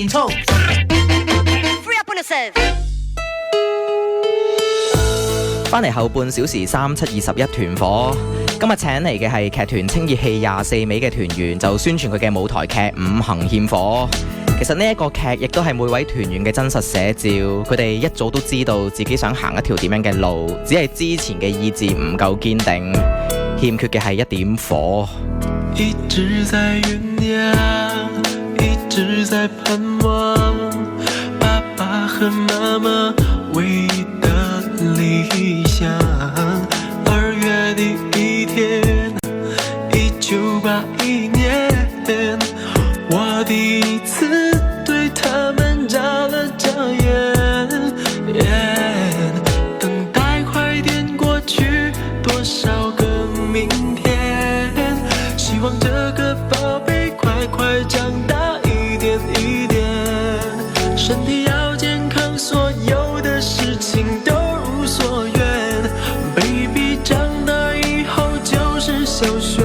健操。翻嚟後半小時3721團火，今日請嚟嘅係劇團清熱氣24味嘅團員，就宣傳佢嘅舞台劇《五行欠火》。其實呢一個劇亦都係每位團員嘅真實寫照，佢哋一早都知道自己想行一條點樣嘅路，只係之前嘅意志唔夠堅定，欠缺嘅係一點火。一直在醞釀，一直在盼望，爸爸和媽媽唯一的理想。2月第一天，1981年，我第一次對他們眨了眨眼，等待快點過去，多少個明天，希望這個寶貝快快長大一點一點，身體要健康，所有的事情都如所願。Baby 長大以後就是小學。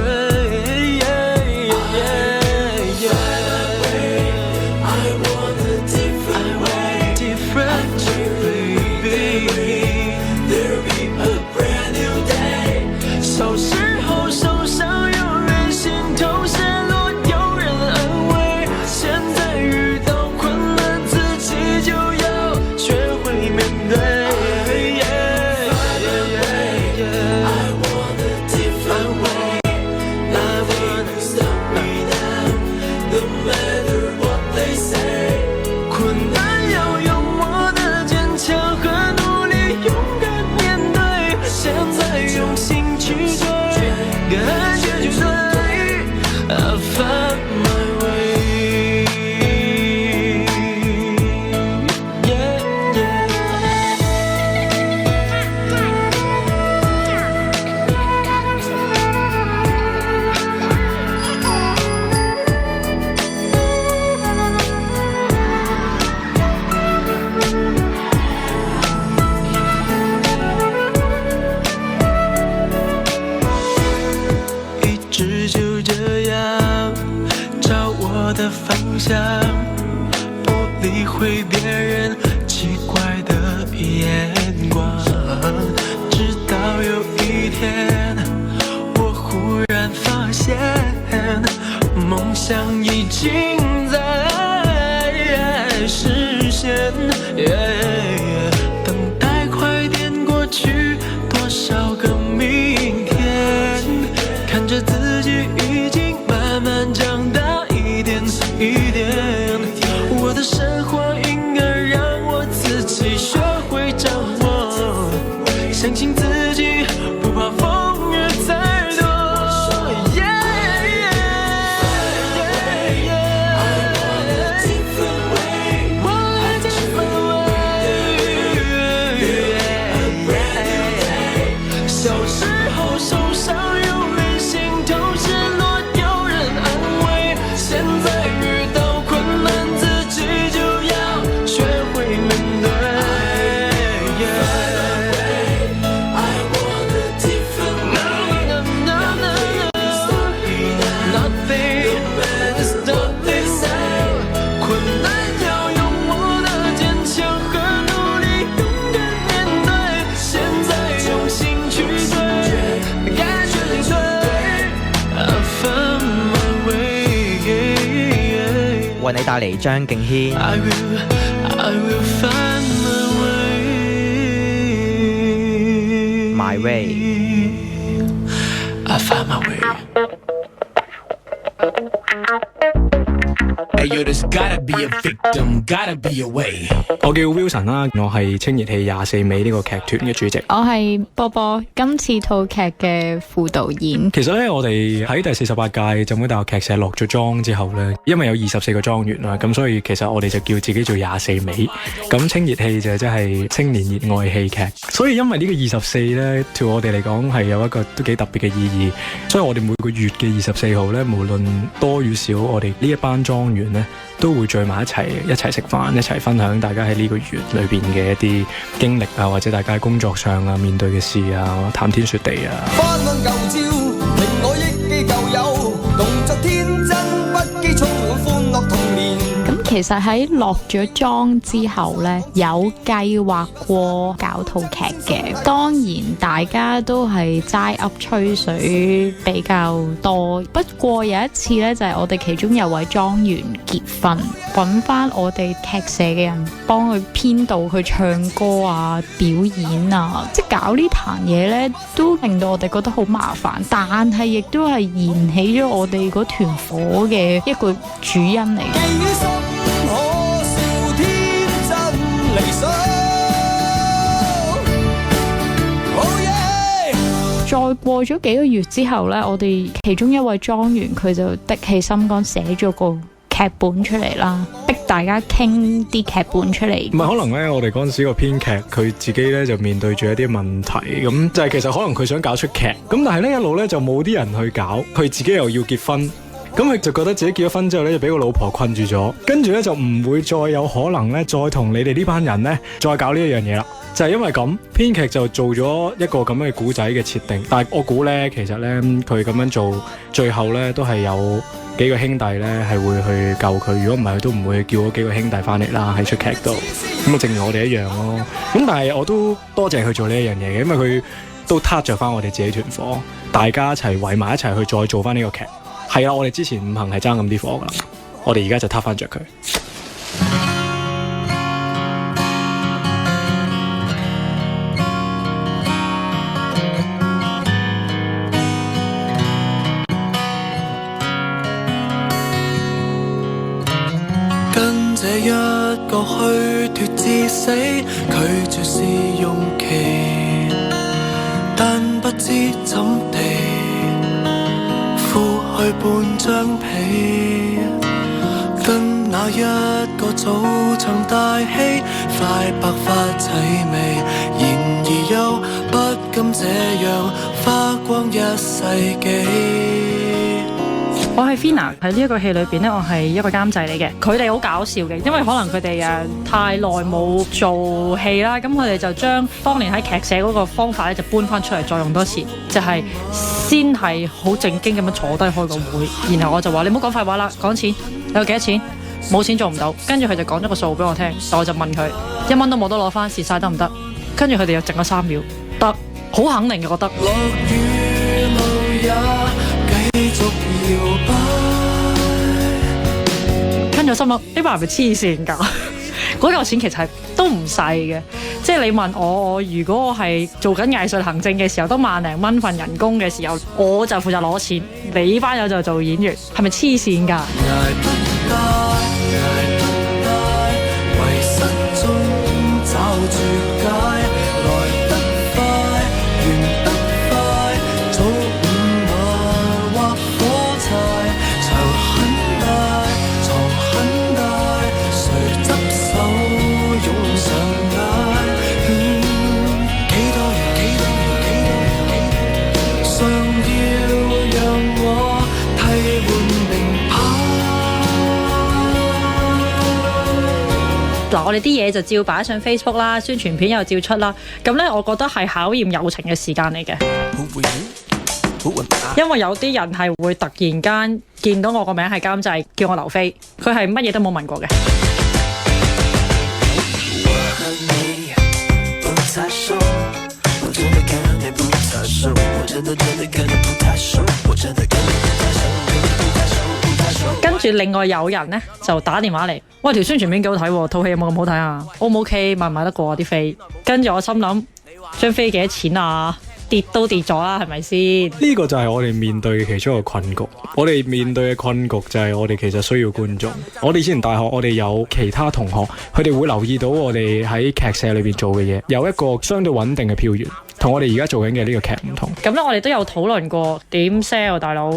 不理會別人奇怪的眼光，直到有一天我忽然發現夢想已經在實現，等待快點過去，多少個明天，看着自己已經慢慢長大一點一點，我的生活應該讓我自己學會掌握，相信自己不怕風雨再多。小時候受傷有人心痛失落有人安慰，現在遇到困難自己就要學會面對。困難要用我的堅強和努力勇敢面對，現在用心去追，感覺進退。I found my way， 為你帶嚟張敬軒。I will find my My way， way。 I found my way。 Hey yo, there's gotta be a victim, gotta be a way。 我叫 Wilson 啦，我係清熱氣24味呢個劇團嘅主席。我係波波，今次套劇嘅副導演。其實咧，我哋喺第48屆浸會大學劇社落咗莊之後咧，因為有24個莊園啦，咁所以其實我哋就叫自己做24味。咁清熱氣就即係青年熱愛戲劇，所以因為呢個24咧，對我哋嚟講係有一個都幾特別嘅意義。所以我哋每個月嘅24號咧，無論多與少，我哋呢一班莊園咧都會聚埋一齊食飯，一齊分享大家喺呢個月裏邊嘅一啲經歷啊，或者大家喺工作上啊面對嘅事啊，談天說地啊。翻看舊照，令我憶記舊友，動作天真不羈，充滿歡樂童年。咁其其實喺落咗妝之後呢，有計劃過搞套劇嘅。當然大家都係齋噏吹水比較多。不過有一次呢，就係我哋其中有位莊員結婚，揾翻我哋劇社嘅人幫佢編導去唱歌啊、表演啊，即係搞呢壇嘢呢，都令到我哋覺得好麻煩。但係亦都係燃起咗我哋嗰團火嘅一個主因嚟嘅。再過咗幾個月之後呢，我哋其中一位莊員佢就的起心肝寫咗個劇本出嚟啦，逼大家傾啲劇本出嚟。唔係可能呢，我哋嗰陣時個編劇佢自己呢就面對住一啲問題，咁就係其實可能佢想搞出劇，咁但係呢一路呢就冇啲人去搞，佢自己又要結婚。咁佢就覺得自己結咗婚之後咧，就俾個老婆困住咗，跟住咧就唔會再有可能咧，再同你哋呢班人咧再搞呢一樣嘢啦。就係因為咁，編劇就做咗一個咁樣嘅古仔嘅設定。但係我估咧，其實咧佢咁樣做，最後咧都係有幾個兄弟咧係會去救佢。如果唔係，佢都唔會叫嗰幾個兄弟翻嚟啦喺出劇度。咁啊，正如我哋一樣咯。咁但係我都多謝佢做呢一樣嘢嘅，因為佢都撻着翻我哋自己團火，大家一齊圍埋一齊去再做翻呢個劇。係啊，我哋之前五行係爭咁啲火噶，我哋而家就撻翻着佢。跟這一個虛脫至死，拒絕試用期，但不知怎地敷去半張被，跟那一個早曾大戲，快白髮齊眉，然而又不甘這樣花光一世紀。我係 Fina， 喺呢一個戲裏邊呢，我係一個監製嚟嘅。佢哋好搞笑嘅，因為可能佢哋太耐冇做戲啦，咁佢哋就將當年喺劇社嗰個方法咧就搬翻出嚟，再用多次，就係先係好正經咁樣坐低開個會，然後我就話你唔好講廢話啦，講錢，你有幾多錢？冇錢做唔到，跟住佢就講咗個數俾我聽，我就問佢1蚊都冇得攞翻，蝕晒得唔得？跟住佢哋又靜咗3秒，得，好肯定嘅覺得。落雨路也繼續搖擺，跟住我心諗呢班人係咪黐線㗎？嗰嚿錢其實係都唔細嘅，即係你問我如果我係做緊藝術行政嘅時候，都萬零蚊份人工嘅時候，我就負責攞錢，你班友就做演員，係咪黐線㗎？嗱，我哋啲嘢就照擺上 Facebook 啦，宣傳片又照出啦。咁呢，我覺得係考驗友情嘅時間嚟嘅。因為有啲人係會突然間見到我個名係監製，叫我劉飛，佢係乜嘢都冇問過嘅。跟住另外有人呢，就打電話嚟，喂，條宣傳片幾好睇，套戲有冇咁好睇啊 ？O 唔 OK 買唔買得過啲飛？跟住我心諗，張飛幾多錢啊？跌都跌咗啦，係咪先？呢個就係我哋面對嘅其中一個困局。我哋面對嘅困局就係我哋其實需要觀眾。我哋以前大學，我哋有其他同學，佢哋會留意到我哋喺劇社裏邊做嘅嘢，有一個相對穩定嘅票源，同我哋而家做緊嘅呢個劇唔同。咁咧，我哋都有討論過點 sell 大佬，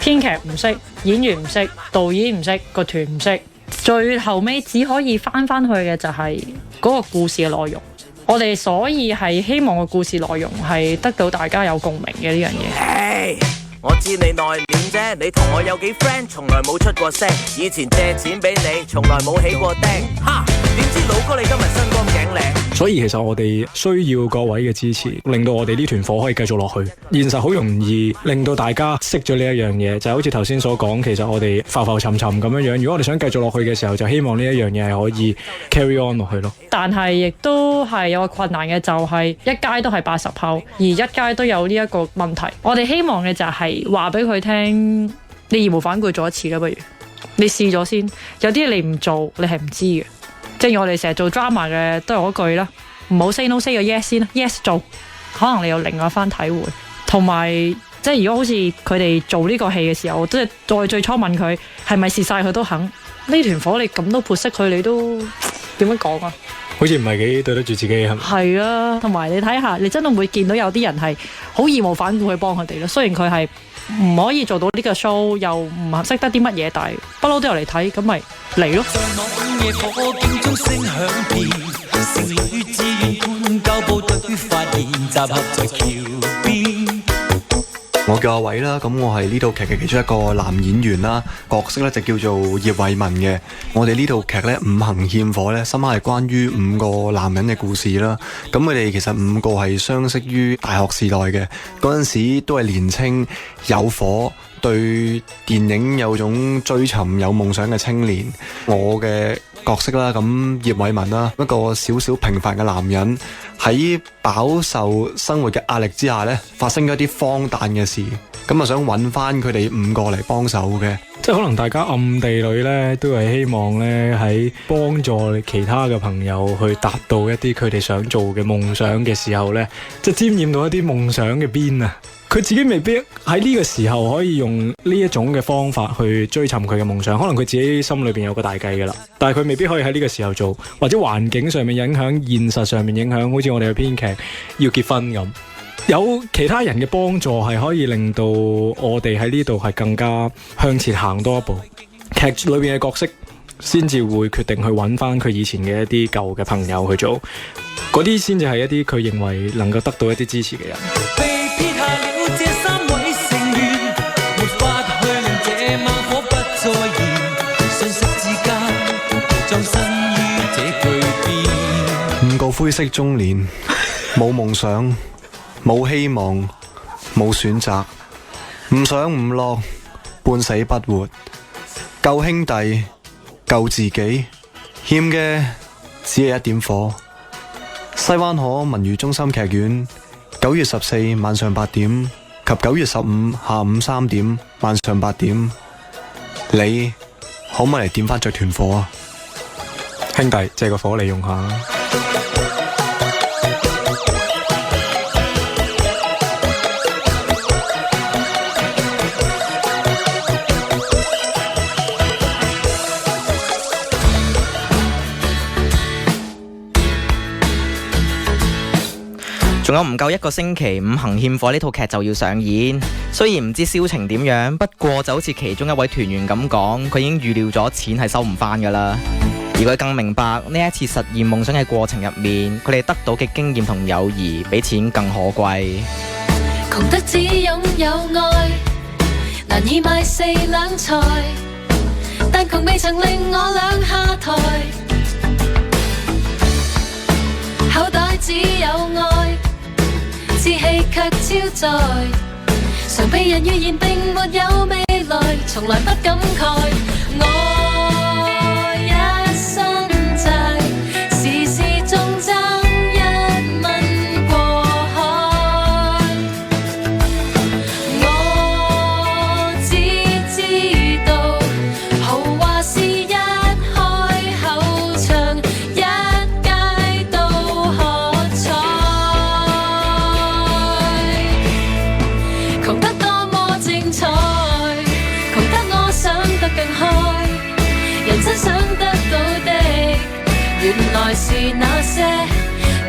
編劇唔識，演員唔識，導演唔識，個團唔識，最後尾只可以翻去嘅就係嗰個故事嘅內容。我哋所以係希望個故事內容係得到大家有共鳴嘅呢樣嘢。Hey, 我知你內斂啫，你同我有幾 friend， 從來冇出過聲。以前借錢俾你，從來冇起過釘。哈，點知老哥你今日身光頸靚？所以其實我哋需要各位嘅支持，令到我哋呢團火可以繼續落去。現實好容易令到大家識咗呢一樣嘢，就好似頭先所講，其實我哋浮浮沉沉咁樣樣。如果我哋想繼續落去嘅時候，就希望呢一樣嘢係可以 carry on 落去咯。但係亦都係有個困難嘅，就係一街都係80後，而一街都有呢一個問題。我哋希望嘅就係話俾佢聽，你義無反顧做一次啦，不如你試咗先。有啲你唔做，你係唔知嘅。正如我哋成日做 drama 嘅都係嗰句啦，唔好 say no say 個 yes 先啦 ，yes 做，可能你有另外一番體會。同埋即係如果好似佢哋做呢個戲嘅時候，即係再最初問佢係咪蝕晒佢都肯，呢團火你咁都潑熄佢，你都點樣講啊？好似唔係幾對得住自己係咪？係啊，同埋你睇下，你真係會見到有啲人係好義無反顧去幫佢哋咯。雖然佢係唔可以做到呢個 show， 又唔識得啲乜嘢，但係不嬲都有嚟睇，咁咪嚟咯。夜火警鐘聲響遍，成年與志願官交部隊發現集合在橋邊。我叫阿偉啦，咁我係呢套劇嘅其中一個男演員啦，角色咧就叫做葉偉文嘅。我哋呢套劇咧五行欠火咧，深刻係關於5個男人嘅故事啦。咁佢哋其實5個係相識於大學時代嘅，嗰陣時都係年青有火，對電影有種追尋有夢想嘅青年。我嘅角色啦，咁葉偉文啦，一個小小平凡嘅男人，喺飽受生活嘅壓力之下呢，發生咗一啲荒誕嘅事，咁啊想揾翻佢哋5個嚟幫手嘅。即係可能大家暗地裏呢，都係希望呢，喺幫助其他嘅朋友去達到一啲佢哋想做嘅夢想嘅時候呢，即係沾染到一啲夢想嘅邊啊！佢自己未必喺呢個時候可以用呢一種嘅方法去追尋佢嘅夢想，可能佢自己心裏邊有個大計㗎啦，但係佢未必可以喺呢個時候做，或者環境上面影響、現實上面影響，好似我哋嘅編劇要結婚咁，有其他人嘅幫助係可以令到我哋喺呢度係更加向前行多一步。劇裏邊嘅角色先至會決定去揾翻佢以前嘅一啲舊嘅朋友去做，嗰啲先至係一啲佢認為能夠得到一啲支持嘅人。5個灰色中年，冇夢想，冇希望，冇選擇，唔上唔落，半死不活，救兄弟，救自己，欠嘅只係一點火。西灣河文娛中心劇院9月14晚上8點及9月15下午3點晚上8點，你可唔可以嚟點翻着團火啊？兄弟，借個火嚟用下。仲有唔夠1個星期，五行欠火呢套劇就要上演。雖然唔知銷情點樣，不過就好似其中一位團員咁講，佢已經預料咗錢係收唔返㗎啦。而佢更明白呢一次實現夢想嘅過程入面，佢哋得到嘅經驗同友誼比錢更可貴。窮得只擁有愛，難以買4兩菜，但窮未曾令我兩下台。口袋只有愛，志氣卻超載，常被人預言並沒有未來，從來不感慨。我一身債，時時仲爭1蚊過海。我只知道豪華是一開口唱，一街都喝彩。窮得多麼精彩，窮得我想得更開。人生想得到的，原來是那些。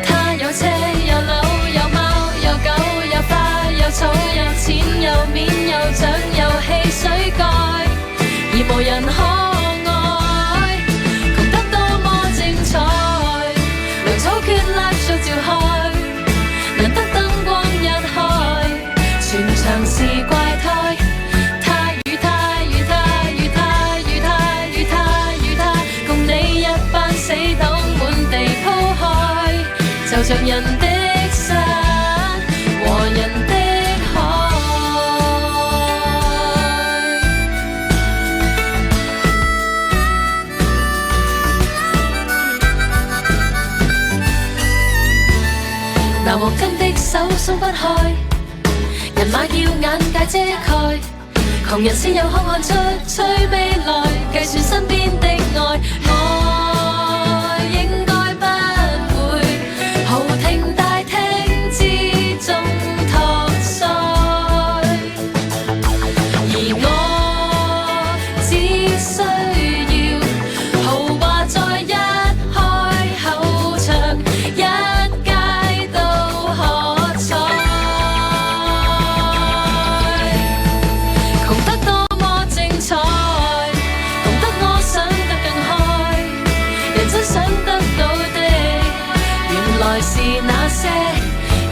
他有車有樓有貓有狗有花有草有錢有面有獎有汽水蓋，而無人可愛。窮得多麼精彩，糧草決live show召開，難得燈光一開，全場是怪胎。他與他與他與他與他與他與他，共你一班死黨滿地鋪開。着人的山和人的海。拿黃金的手鬆不開，人馬要眼界遮蓋，窮人先有空看出催未來，計算身邊的愛，愛應該不會豪庭大廳之中托腮，而我只需要豪華在一開口場，一街都可採。窮得多麼精彩，窮得我想得更開，人真想得到的，原來是那些。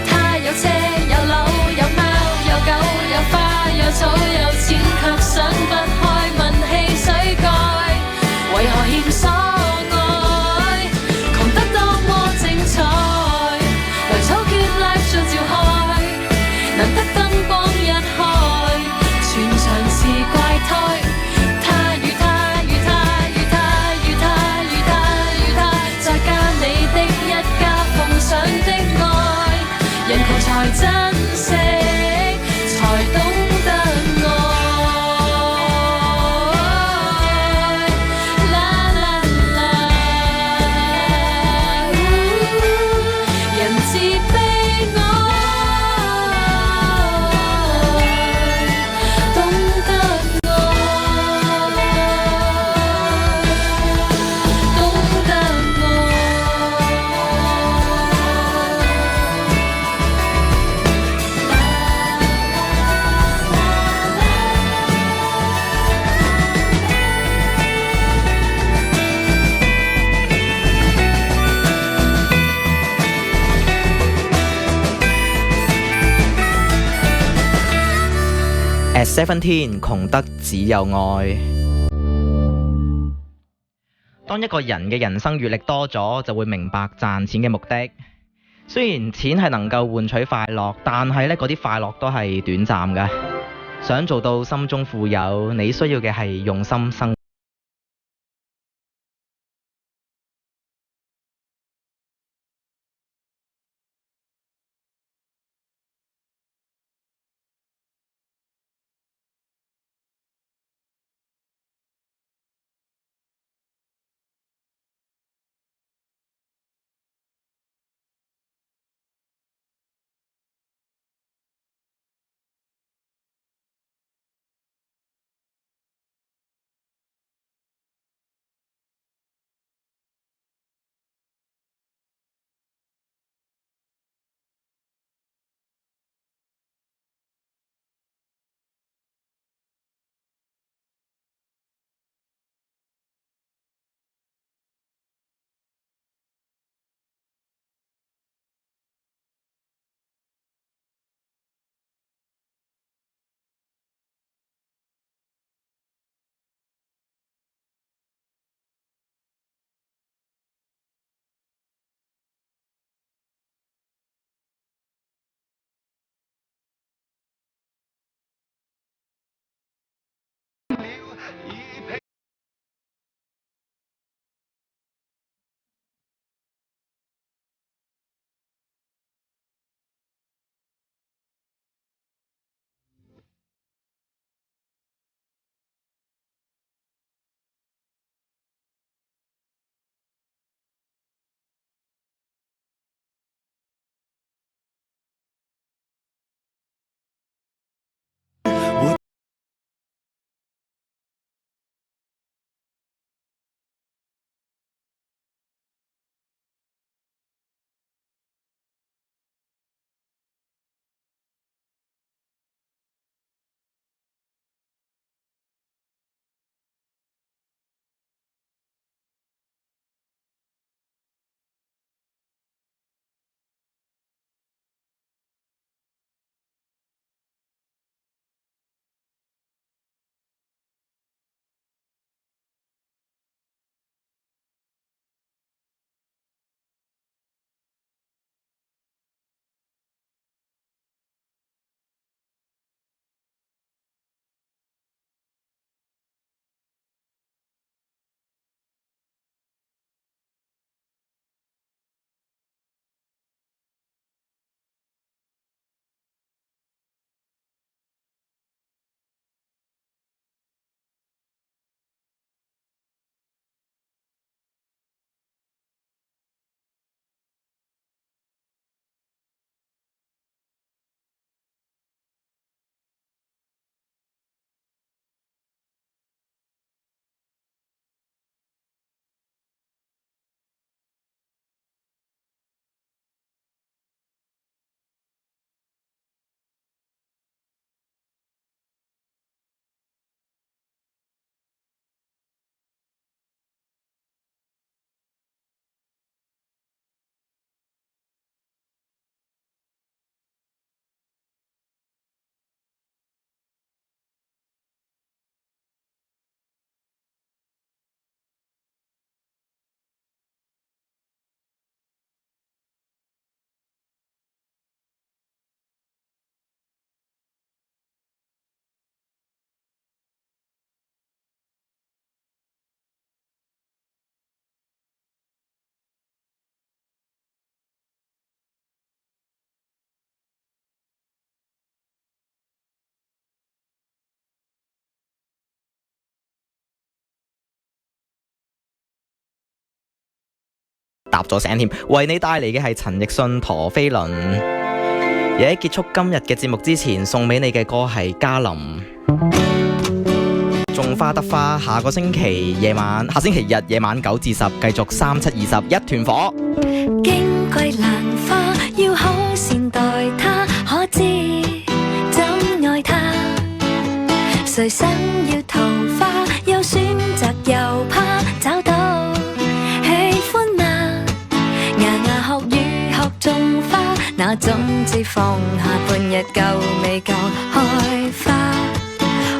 他有車有樓有貓有狗有花有草有錢，卻想不開問汽水蓋，為何欠所愛？窮得多麼精彩，來草決 live show 召開，難得燈光一開，全場是怪胎。他與他與他與他與他與他與他，再加你的一家奉上的愛，人窮才珍惜，才懂得愛。啦啦啦，人自悲哀，懂得愛，懂得愛。At 17，窮得只有愛。當一個人嘅人生閱歷多咗，就會明白賺錢嘅目的。雖然錢係能夠換取快樂，但係呢嗰啲快樂都係短暫嘅。想做到心中富有，你需要嘅係用心生活。搭咗聲添。為你帶嚟嘅係陳奕迅《陀飛輪》。而喺結束今日嘅節目之前，送俾你嘅歌係嘉林種花得花。下星期日夜晚9至10，繼續3720一團火。矜貴蘭花，要好善待它，可知怎愛它？誰想要桃花，又選擇又怕找到喜歡啊！牙牙學語學種花，那種子放下半日夠未夠開花？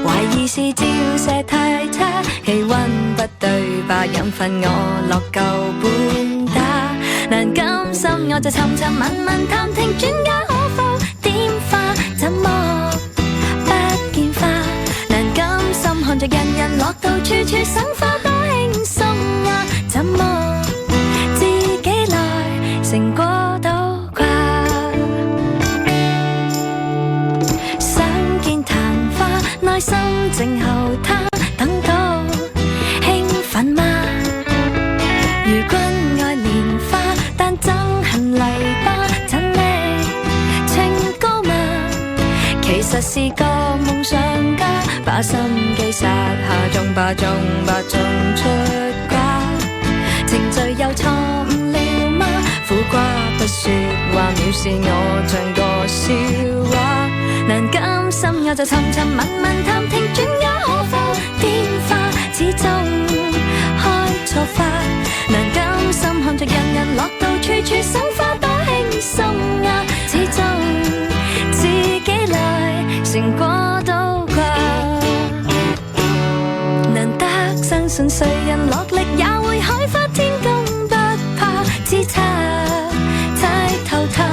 懷疑是照射太差，氣溫不對吧？養分我落夠半打，難甘心我就尋尋問問探聽專家可否點花？怎麼不見花？難甘心看着人人落到處處賞花多輕鬆啊！怎麼自己來成果都掛？想見曇花，內心靜候他，等到興奮嗎？如君愛蓮花，但憎恨泥巴，怎你清高嗎？其實是個夢想家，把心機撒下，種吧種吧種出瓜。程序又錯誤了嗎？苦瓜不說話，藐視我像個笑話。難甘心我就尋尋問問探聽專家可否點花？始終開錯花。難甘心看着人人落到處處賞花多輕鬆啊！始終自己來成果都掛。難得相信誰人落力也會開花，天公不怕，只差猜透他。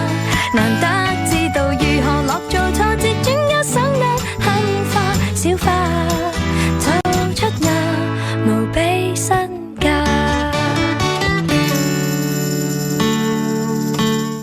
難得